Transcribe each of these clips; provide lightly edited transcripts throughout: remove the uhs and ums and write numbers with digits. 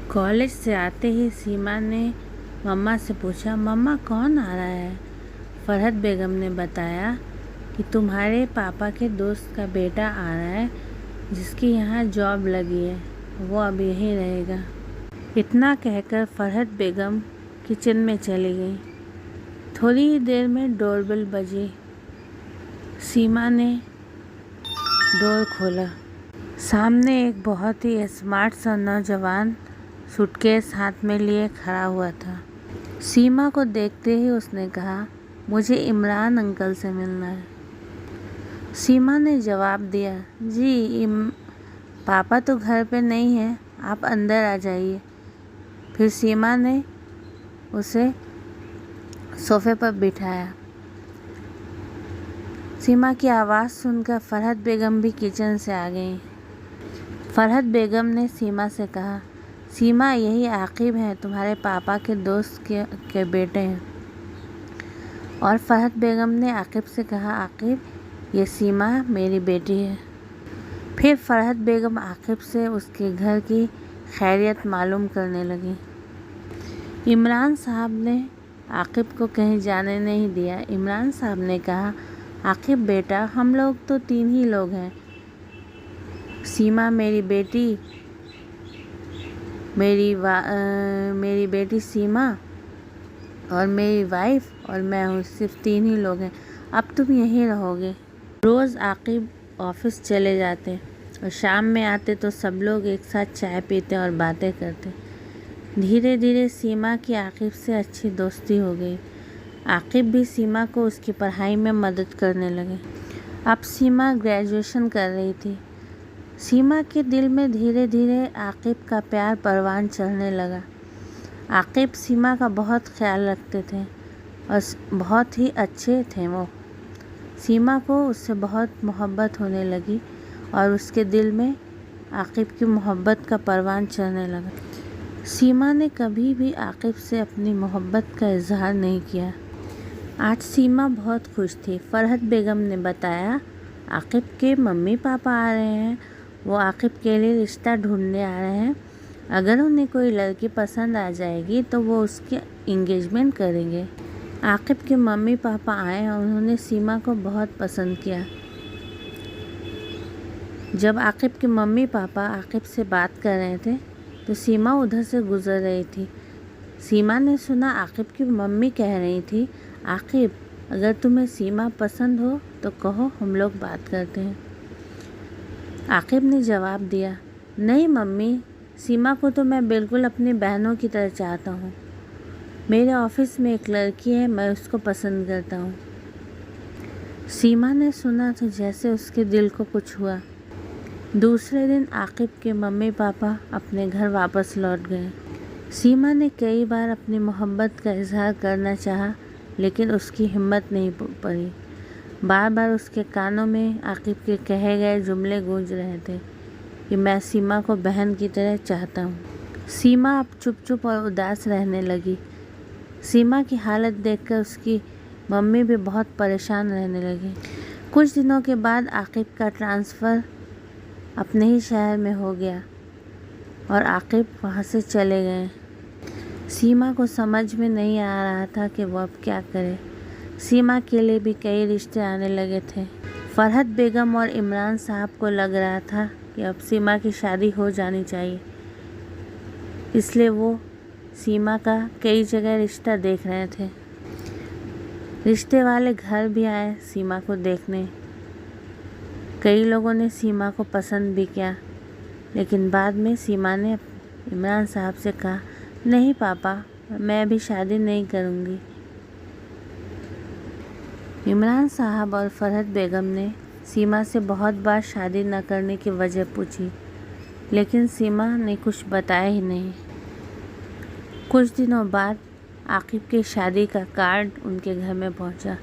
College से आते ही सीमा ने मम्मा से पूछा, मम्मा कौन आ रहा है? फरहत बेगम ने बताया कि तुम्हारे पापा के दोस्त का बेटा आ रहा है जिसकी यहाँ जॉब लगी है, वो अब यहीं रहेगा। इतना कहकर फरहत बेगम किचन में चली गई। थोड़ी ही देर में डोरबेल बजी। सीमा ने डोर खोला। सामने एक बहुत ही स्मार्ट सा नौजवान सूटकेस हाथ में लिए खड़ा हुआ था। सीमा को देखते ही उसने कहा, मुझे इमरान अंकल से मिलना है। सीमा ने जवाब दिया, जी पापा तो घर पे नहीं है, आप अंदर आ जाइए। फिर सीमा ने उसे सोफे पर बिठाया। सीमा की आवाज़ सुनकर फरहत बेगम भी किचन से आ गई। फरहत बेगम ने सीमा से कहा, सीमा यही आकिब हैं, तुम्हारे पापा के दोस्त के बेटे हैं। और फरहत बेगम ने आकिब से कहा, आकिब ये सीमा मेरी बेटी है। फिर फरहत बेगम आकिब से उसके घर की खैरियत मालूम करने लगी। इमरान साहब ने आकिब को कहीं जाने नहीं दिया। इमरान साहब ने कहा, आकिब बेटा हम लोग तो 3 ही लोग हैं, सीमा मेरी बेटी, मेरी बेटी सीमा और मेरी वाइफ और मैं हूँ, सिर्फ 3 ही लोग हैं। अब तुम यहीं रहोगे। रोज़ आकिब ऑफिस चले जाते और शाम में आते तो सब लोग एक साथ चाय पीते और बातें करते। धीरे धीरे सीमा की आकिब से अच्छी दोस्ती हो गई। आकिब भी सीमा को उसकी पढ़ाई में मदद करने लगे। अब सीमा ग्रेजुएशन कर रही थी। सीमा के दिल में धीरे धीरे आकिब का प्यार परवान चढ़ने लगा। आकिब सीमा का बहुत ख्याल रखते थे और बहुत ही अच्छे थे वो। सीमा को उससे बहुत मोहब्बत होने लगी और उसके दिल में आकिब की मोहब्बत का परवान चढ़ने लगा। सीमा ने कभी भी आकिब से अपनी मोहब्बत का इजहार नहीं किया। आज सीमा बहुत खुश थी। फरहत बेगम ने बताया, आकिब के मम्मी पापा आ रहे हैं, वो आकिब के लिए रिश्ता ढूंढने आ रहे हैं। अगर उन्हें कोई लड़की पसंद आ जाएगी तो वो उसकी एंगेजमेंट करेंगे। आकिब के मम्मी पापा आए और उन्होंने सीमा को बहुत पसंद किया। जब आकिब के मम्मी पापा आकिब से बात कर रहे थे तो सीमा उधर से गुजर रही थी। सीमा ने सुना आकिब की मम्मी कह रही थी, आकिब अगर तुम्हें सीमा पसंद हो तो कहो, हम लोग बात करते हैं। आकिब ने जवाब दिया, नहीं मम्मी, सीमा को तो मैं बिल्कुल अपनी बहनों की तरह चाहता हूँ। मेरे ऑफिस में एक लड़की है, मैं उसको पसंद करता हूँ। सीमा ने सुना तो जैसे उसके दिल को कुछ हुआ। दूसरे दिन आकिब के मम्मी पापा अपने घर वापस लौट गए। सीमा ने कई बार अपनी मोहब्बत का इजहार करना चाहा, लेकिन उसकी हिम्मत नहीं पड़ी। बार बार उसके कानों में आकिब के कहे गए जुमले गूंज रहे थे कि मैं सीमा को बहन की तरह चाहता हूँ। सीमा अब चुप चुप और उदास रहने लगी। सीमा की हालत देखकर उसकी मम्मी भी बहुत परेशान रहने लगी। कुछ दिनों के बाद आकिब का ट्रांसफ़र अपने ही शहर में हो गया और आकिब वहाँ से चले गए। सीमा को समझ में नहीं आ रहा था कि वो अब क्या करे। सीमा के लिए भी कई रिश्ते आने लगे थे। फरहत बेगम और इमरान साहब को लग रहा था कि अब सीमा की शादी हो जानी चाहिए, इसलिए वो सीमा का कई जगह रिश्ता देख रहे थे। रिश्ते वाले घर भी आए सीमा को देखने। कई लोगों ने सीमा को पसंद भी किया, लेकिन बाद में सीमा ने इमरान साहब से कहा, नहीं पापा, मैं अभी शादी नहीं करूँगी। इमरान साहब और फरहत बेगम ने सीमा से बहुत बार शादी न करने की वजह पूछी, लेकिन सीमा ने कुछ बताया ही नहीं। कुछ दिनों बाद आकिब की शादी का कार्ड उनके घर में पहुंचा।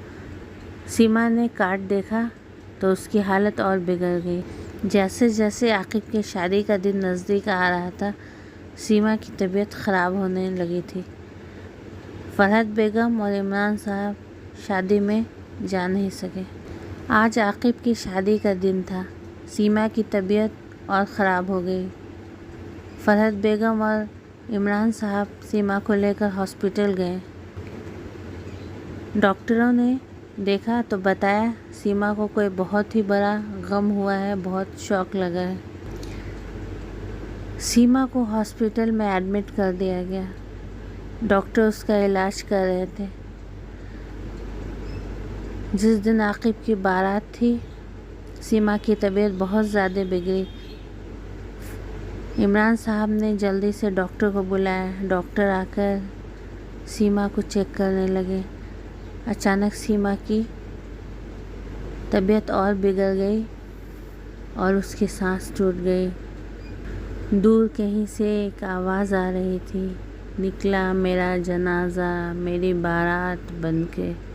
सीमा ने कार्ड देखा तो उसकी हालत और बिगड़ गई। जैसे जैसे आकिब की शादी का दिन नज़दीक आ रहा था, सीमा की तबीयत ख़राब होने लगी थी। फरहत बेगम और इमरान साहब शादी में जा नहीं सके। आज आकिब की शादी का दिन था। सीमा की तबीयत और ख़राब हो गई। फरहत बेगम और इमरान साहब सीमा को लेकर हॉस्पिटल गए। डॉक्टरों ने देखा तो बताया सीमा को कोई बहुत ही बड़ा गम हुआ है, बहुत शॉक लगा है। सीमा को हॉस्पिटल में एडमिट कर दिया गया। डॉक्टर उसका इलाज कर रहे थे। जिस दिन आकिब की बारात थी, सीमा की तबीयत बहुत ज़्यादा बिगड़ी। इमरान साहब ने जल्दी से डॉक्टर को बुलाया। डॉक्टर आकर सीमा को चेक करने लगे। अचानक सीमा की तबीयत और बिगड़ गई और उसकी सांस टूट गई। दूर कहीं से एक आवाज़ आ रही थी, निकला मेरा जनाजा मेरी बारात बनके।